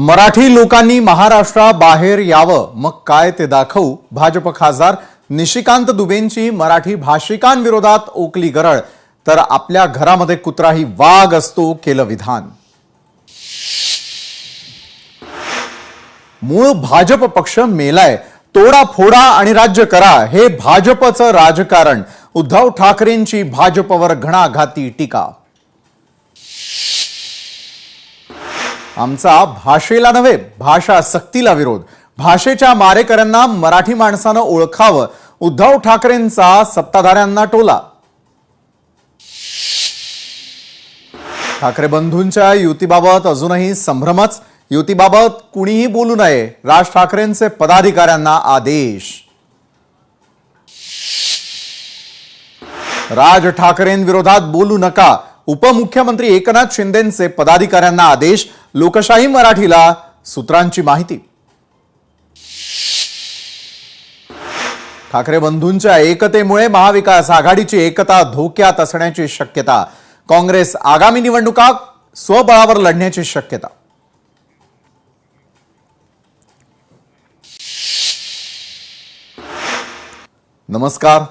मराठी लोकांनी महाराष्ट्राबाहेर यावं, मग काय ते दाखवू. भाजप खासदार निशिकांत दुबेंची मराठी भाषिकांविरोधात ओकली गरळ, तर आपल्या घरामध्ये कुत्राही वाघ असतो केलं विधान. मूळ भाजप पक्ष मेलाय, तोडा फोडा आणि राज्य करा हे भाजपचं राजकारण. उद्धव ठाकरेंची भाजपवर घणाघाती टीका. आमचा भाषेला नव्हे भाषा सक्तीला विरोध. भाषेच्या मारेकऱ्यांना मराठी माणसानं ओळखावं, उद्धव ठाकरेंचा सत्ताधाऱ्यांना टोला. ठाकरे बंधूंच्या युतीबाबत अजूनही संभ्रमच. युतीबाबत कुणीही बोलू नये, राज ठाकरेंचे पदाधिकाऱ्यांना आदेश. राज ठाकरेंविरोधात बोलू नका, उपमुख्यमंत्री एकनाथ शिंदेंचे पदाधिकाऱ्यांना आदेश. लोकशाही मराठीला सूत्रांची माहिती. ठाकरे बंधूंच्या एकतेमुळे महाविकास आघाडीची एकता धोक्यात असण्याची शक्यता. काँग्रेस आगामी निवडणुका स्वबळावर लढण्याची शक्यता. नमस्कार.